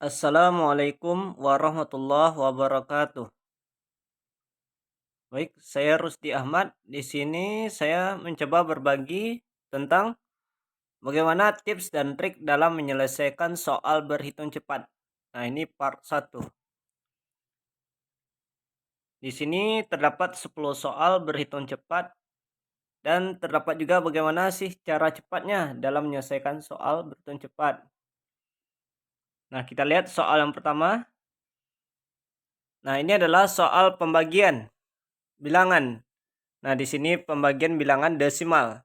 Assalamualaikum warahmatullahi wabarakatuh. Baik, saya Rusdi Ahmad. Di sini saya mencoba berbagi tentang bagaimana tips dan trik dalam menyelesaikan soal berhitung cepat. Nah, ini part 1. Di sini terdapat 10 soal berhitung cepat dan terdapat juga bagaimana sih cara cepatnya dalam menyelesaikan soal berhitung cepat. Nah, kita lihat soal yang pertama. Nah, ini adalah soal pembagian bilangan. Nah, di sini pembagian bilangan desimal,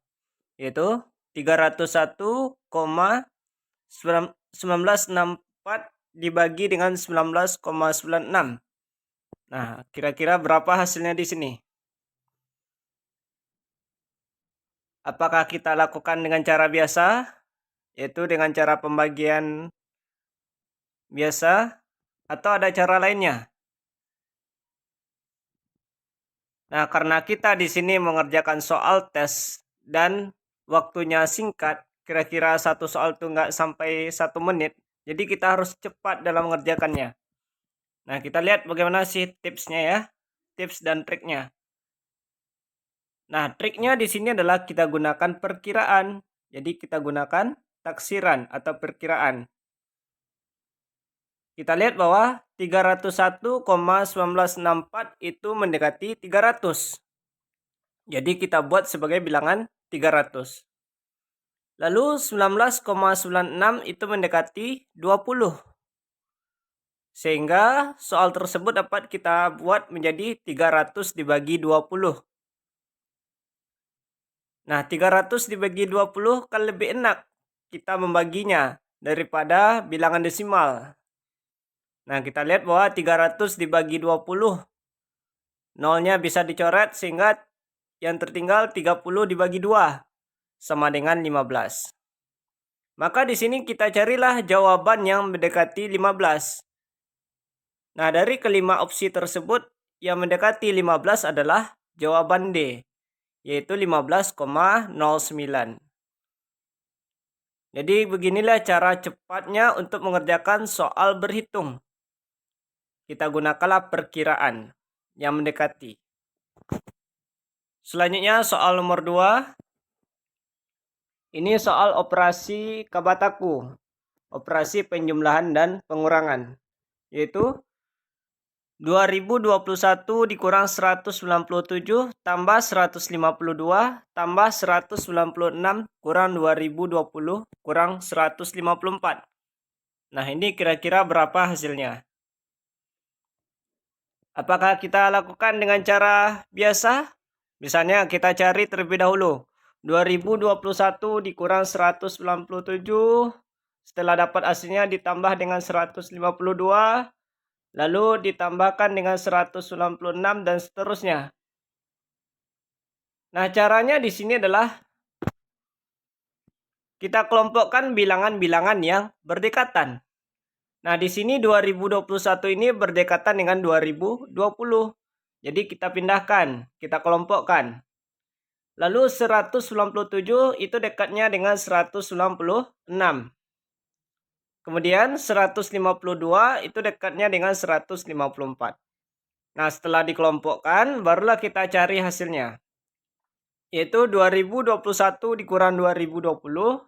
yaitu 301,1964 dibagi dengan 19,96. Nah, kira-kira berapa hasilnya di sini? Apakah kita lakukan dengan cara biasa, yaitu dengan cara pembagian biasa, atau ada cara lainnya? Nah, karena kita di sini mengerjakan soal tes dan waktunya singkat, kira-kira satu soal itu nggak sampai 1 menit, jadi kita harus cepat dalam mengerjakannya. Nah, kita lihat bagaimana sih tipsnya ya, tips dan triknya. Nah, triknya di sini adalah kita gunakan perkiraan. Jadi kita gunakan taksiran atau perkiraan. Kita lihat bahwa 301,1964 itu mendekati 300. Jadi kita buat sebagai bilangan 300. Lalu 19,96 itu mendekati 20. Sehingga soal tersebut dapat kita buat menjadi 300 dibagi 20. Nah, 300 dibagi 20 kan lebih enak kita membaginya daripada bilangan desimal. Nah, kita lihat bahwa 300 dibagi 20, nolnya bisa dicoret sehingga yang tertinggal 30 dibagi 2 sama dengan 15. Maka di sini kita carilah jawaban yang mendekati 15. Nah, dari kelima opsi tersebut yang mendekati 15 adalah jawaban D, yaitu 15,09. Jadi beginilah cara cepatnya untuk mengerjakan soal berhitung. Kita gunakanlah perkiraan yang mendekati. Selanjutnya soal nomor 2. Ini soal operasi Kabataku. Operasi penjumlahan dan pengurangan. Yaitu 2021 dikurang 197 tambah 152 tambah 196 kurang 2020 kurang 154. Nah, ini kira-kira berapa hasilnya? Apakah kita lakukan dengan cara biasa? Misalnya kita cari terlebih dahulu 2021 dikurang 197, setelah dapat hasilnya ditambah dengan 152, lalu ditambahkan dengan 196 dan seterusnya. Nah, caranya di sini adalah kita kelompokkan bilangan-bilangan yang berdekatan. Nah, di sini 2021 ini berdekatan dengan 2020. Jadi kita pindahkan, kita kelompokkan. Lalu 197 itu dekatnya dengan 196. Kemudian 152 itu dekatnya dengan 154. Nah, setelah dikelompokkan, barulah kita cari hasilnya. Yaitu 2021 dikurang 2020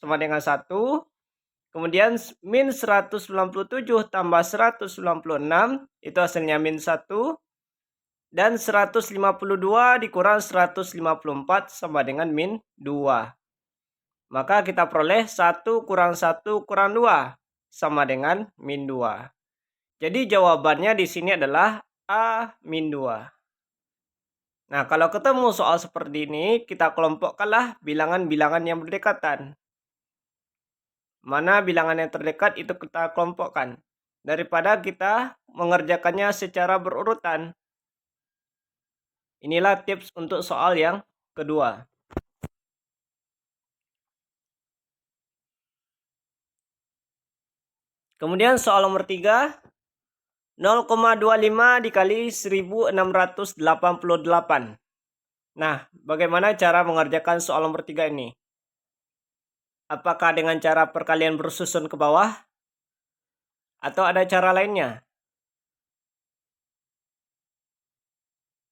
sama dengan 1. Kemudian min 197 tambah 196 itu hasilnya min 1. Dan 152 dikurang 154 sama dengan min 2. Maka kita peroleh 1 kurang 1 kurang 2 sama dengan min 2. Jadi jawabannya di sini adalah A min 2. Nah, kalau ketemu soal seperti ini, kita kelompokkanlah bilangan-bilangan yang berdekatan. Mana bilangan yang terdekat itu kita kelompokkan. Daripada kita mengerjakannya secara berurutan. Inilah tips untuk soal yang kedua. Kemudian soal nomor 3. 0,25 dikali 1688. Nah, bagaimana cara mengerjakan soal nomor 3 ini? Apakah dengan cara perkalian bersusun ke bawah? Atau ada cara lainnya?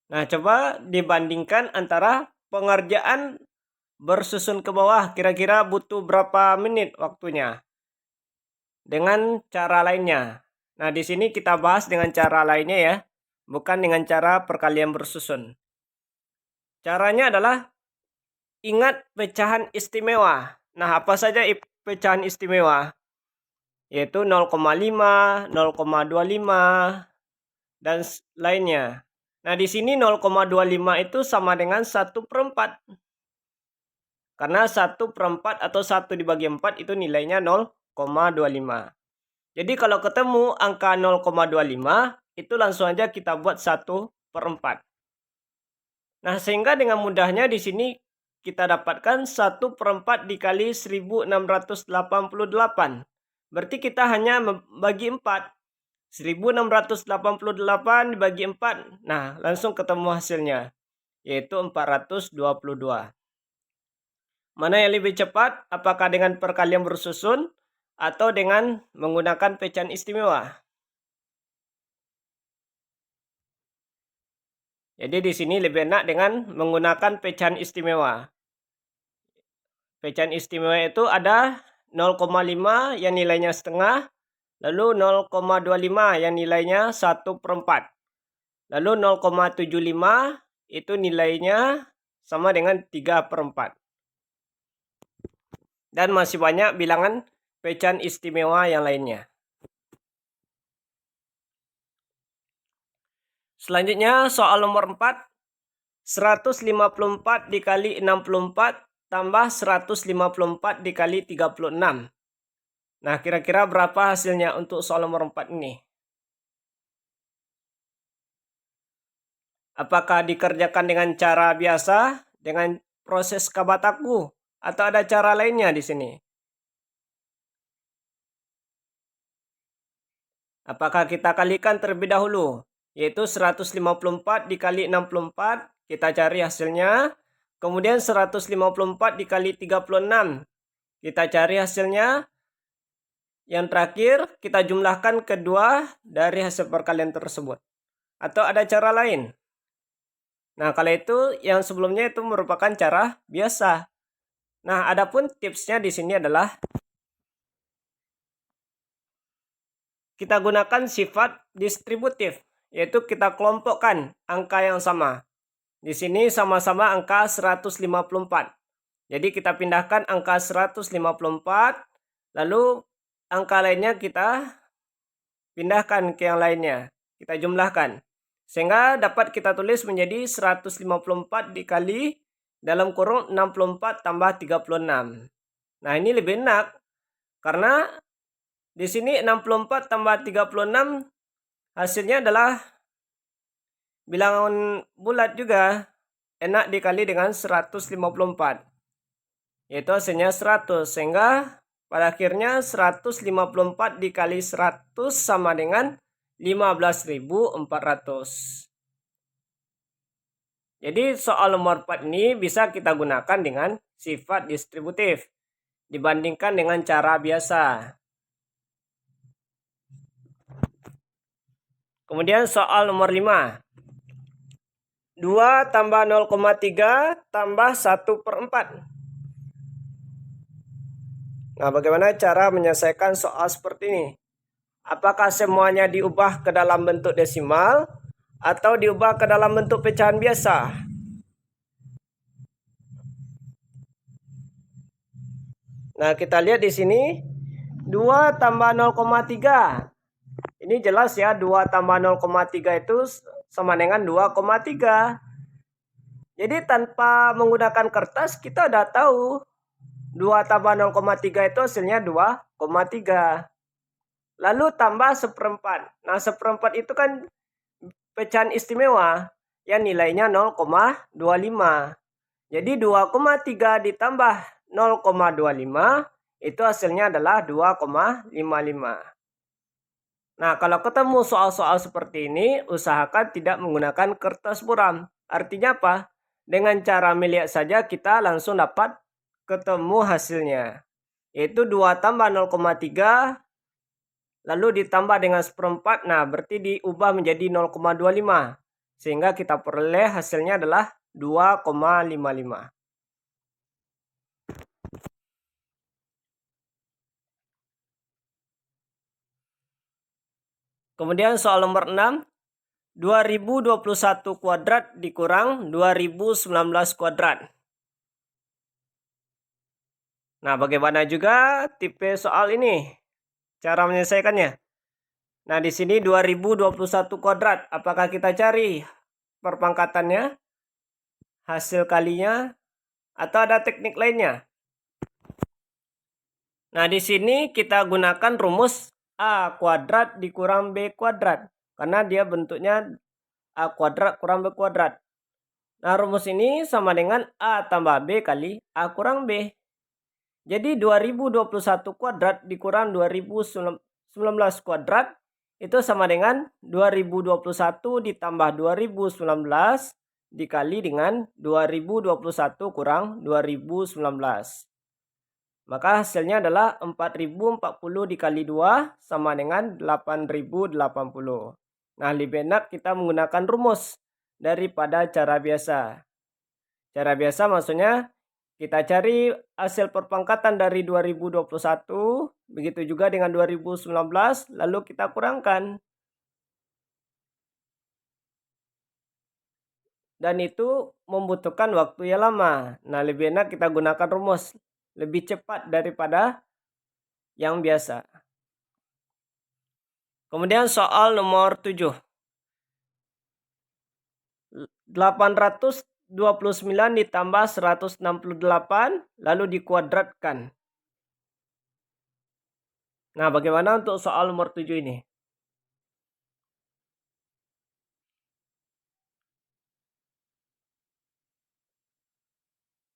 Nah, coba dibandingkan antara pengerjaan bersusun ke bawah, kira-kira butuh berapa menit waktunya dengan cara lainnya. Nah, di sini kita bahas dengan cara lainnya ya, bukan dengan cara perkalian bersusun. Caranya adalah ingat pecahan istimewa. Nah, apa saja pecahan istimewa? Yaitu 0,5, 0,25, dan lainnya. Nah, di sini 0,25 itu sama dengan 1/4. Karena 1/4 atau 1 dibagi 4 itu nilainya 0,25. Jadi kalau ketemu angka 0,25, itu langsung aja kita buat 1/4. Nah, sehingga dengan mudahnya di sini kita dapatkan 1/4 dikali 1688. Berarti kita hanya membagi 4. 1688 dibagi 4. Nah, langsung ketemu hasilnya, yaitu 422. Mana yang lebih cepat? Apakah dengan perkalian bersusun atau dengan menggunakan pecahan istimewa? Jadi di sini lebih enak dengan menggunakan pecahan istimewa. Pecahan istimewa itu ada 0,5 yang nilainya setengah, lalu 0,25 yang nilainya 1/4. Lalu 0,75 itu nilainya sama dengan 3/4. Dan masih banyak bilangan pecahan istimewa yang lainnya. Selanjutnya soal nomor 4. 154 dikali 64 tambah 154 dikali 36. Nah, kira-kira berapa hasilnya untuk soal nomor 4 ini? Apakah dikerjakan dengan cara biasa, dengan proses kabataku, atau ada cara lainnya di sini? Apakah kita kalikan terlebih dahulu? Yaitu 154 dikali 64, kita cari hasilnya. Kemudian 154 dikali 36, kita cari hasilnya. Yang terakhir, kita jumlahkan kedua dari hasil perkalian tersebut. Atau ada cara lain? Nah, kalau itu yang sebelumnya itu merupakan cara biasa. Nah, adapun tipsnya di sini adalah kita gunakan sifat distributif, yaitu kita kelompokkan angka yang sama. Di sini sama-sama angka 154. Jadi kita pindahkan angka 154, lalu angka lainnya kita pindahkan ke yang lainnya. Kita jumlahkan. Sehingga dapat kita tulis menjadi 154 dikali dalam kurung 64 tambah 36. Nah, ini lebih enak. Karena di sini 64 tambah 36 hasilnya adalah bilangan bulat juga. Enak dikali dengan 154. Yaitu hasilnya 100. Sehingga pada akhirnya 154 dikali 100 sama dengan 15.400. Jadi soal nomor 4 ini bisa kita gunakan dengan sifat distributif dibandingkan dengan cara biasa. Kemudian soal nomor 5. 2 tambah 0,3 tambah 1/4. Nah, bagaimana cara menyelesaikan soal seperti ini? Apakah semuanya diubah ke dalam bentuk desimal atau diubah ke dalam bentuk pecahan biasa? Nah, kita lihat di sini 2 tambah 0,3. Ini jelas ya, 2 tambah 0,3 itu sama dengan 2,3. Jadi tanpa menggunakan kertas kita udah tahu 2 tambah 0,3 itu hasilnya 2,3. Lalu tambah 1/4. Nah, 1/4 itu kan pecahan istimewa yang nilainya 0,25. Jadi 2,3 ditambah 0,25 itu hasilnya adalah 2,55. Nah, kalau ketemu soal-soal seperti ini, usahakan tidak menggunakan kertas buram. Artinya apa? Dengan cara melihat saja kita langsung dapat ketemu hasilnya. Yaitu 2 tambah 0,3 lalu ditambah dengan 1/4. Nah, berarti diubah menjadi 0,25. Sehingga kita peroleh hasilnya adalah 2,55. Kemudian soal nomor 6. 2021 kuadrat dikurang 2019 kuadrat. Nah, bagaimana juga tipe soal ini? Cara menyelesaikannya. Nah, di sini 2021 kuadrat. Apakah kita cari perpangkatannya, hasil kalinya, atau ada teknik lainnya? Nah, di sini kita gunakan rumus A kuadrat dikurang B kuadrat. Karena dia bentuknya A kuadrat kurang B kuadrat. Nah, rumus ini sama dengan A tambah B kali A kurang B. Jadi 2021 kuadrat dikurang 2019 kuadrat itu sama dengan 2021 ditambah 2019 dikali dengan 2021 kurang 2019. Maka hasilnya adalah 4040 dikali 2 sama dengan 8080. Nah, lebih enak kita menggunakan rumus daripada cara biasa. Cara biasa maksudnya kita cari hasil perpangkatan dari 2021, begitu juga dengan 2019, lalu kita kurangkan. Dan itu membutuhkan waktu yang lama. Nah, lebih enak kita gunakan rumus. Lebih cepat daripada yang biasa. Kemudian soal nomor 7. 829 ditambah 168 lalu dikuadratkan. Nah, bagaimana untuk soal nomor 7 ini?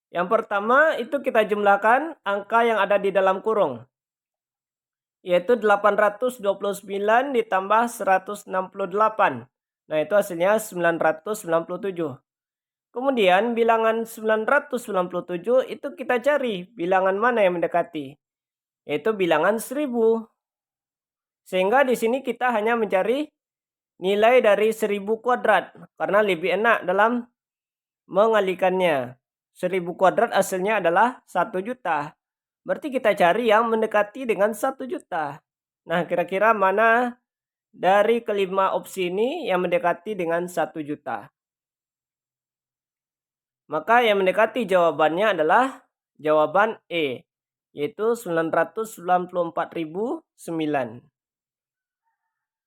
Yang pertama itu kita jumlahkan angka yang ada di dalam kurung. Yaitu 829 ditambah 168. Nah, itu hasilnya 997. Kemudian bilangan 997 itu kita cari bilangan mana yang mendekati. Yaitu bilangan 1000. Sehingga di sini kita hanya mencari nilai dari 1000 kuadrat. Karena lebih enak dalam mengalikannya. 1000 kuadrat hasilnya adalah 1 juta. Berarti kita cari yang mendekati dengan 1 juta. Nah, kira-kira mana dari kelima opsi ini yang mendekati dengan 1 juta? Maka yang mendekati jawabannya adalah jawaban E, yaitu 994.009.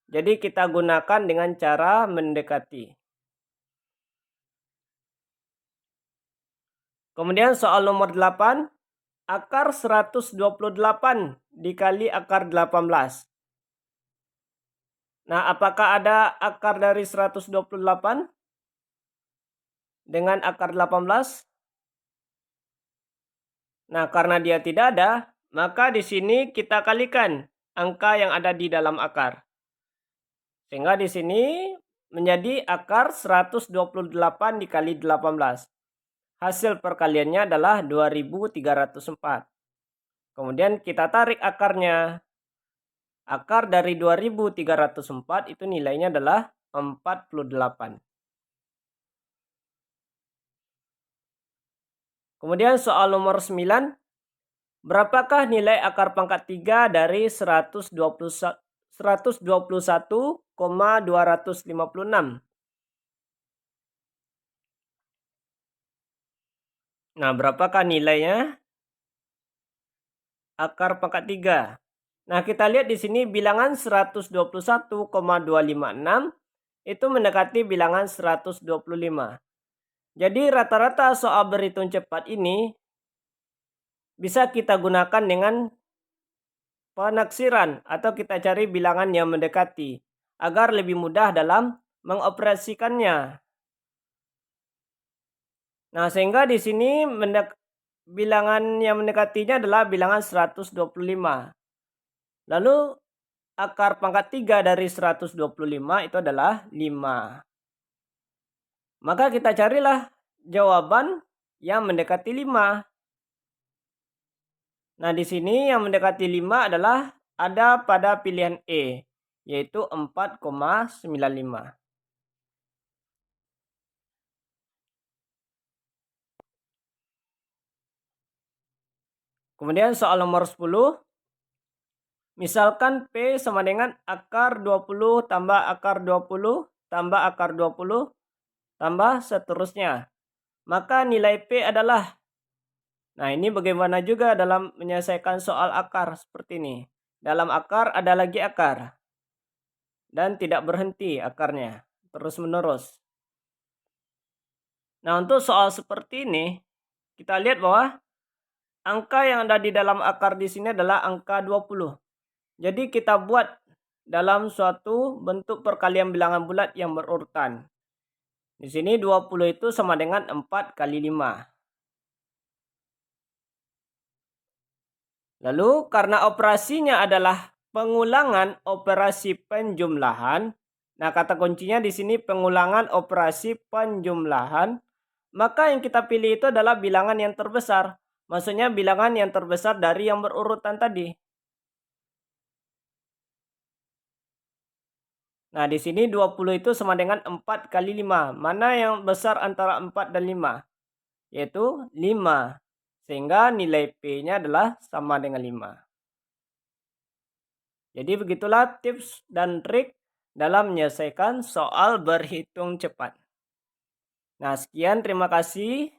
Jadi kita gunakan dengan cara mendekati. Kemudian soal nomor 8, akar 128 dikali akar 18. Nah, apakah ada akar dari 128 dengan akar 18? Nah, karena dia tidak ada, maka di sini kita kalikan angka yang ada di dalam akar. Sehingga di sini menjadi akar 128 dikali 18. Hasil perkaliannya adalah 2304. Kemudian kita tarik akarnya. Akar dari 2304 itu nilainya adalah 48. Kemudian soal nomor 9. Berapakah nilai akar pangkat 3 dari 121,256? Nah, berapakah nilainya akar pangkat 3? Nah, kita lihat di sini bilangan 121,256 itu mendekati bilangan 125. Jadi rata-rata soal berhitung cepat ini bisa kita gunakan dengan penaksiran atau kita cari bilangan yang mendekati agar lebih mudah dalam mengoperasikannya. Nah, sehingga di sini bilangan yang mendekatinya adalah bilangan 125. Lalu akar pangkat 3 dari 125 itu adalah 5. Maka kita carilah jawaban yang mendekati 5. Nah, di sini yang mendekati 5 adalah ada pada pilihan E, yaitu 4,95. Kemudian soal nomor 10. Misalkan P sama dengan akar 20 tambah akar 20 tambah akar 20 tambah seterusnya. Maka nilai P adalah. Nah, ini bagaimana juga dalam menyelesaikan soal akar seperti ini. Dalam akar ada lagi akar. Dan tidak berhenti akarnya. Terus menerus. Nah, untuk soal seperti ini, kita lihat bahwa angka yang ada di dalam akar di sini adalah angka 20. Jadi kita buat dalam suatu bentuk perkalian bilangan bulat yang berurutan. Di sini 20 itu sama dengan 4 kali 5. Lalu karena operasinya adalah pengulangan operasi penjumlahan. Nah, kata kuncinya di sini pengulangan operasi penjumlahan. Maka yang kita pilih itu adalah bilangan yang terbesar. Maksudnya bilangan yang terbesar dari yang berurutan tadi. Nah, di sini 20 itu sama dengan 4 kali 5. Mana yang besar antara 4 dan 5? Yaitu 5. Sehingga nilai P-nya adalah sama dengan 5. Jadi begitulah tips dan trik dalam menyelesaikan soal berhitung cepat. Nah, sekian, terima kasih.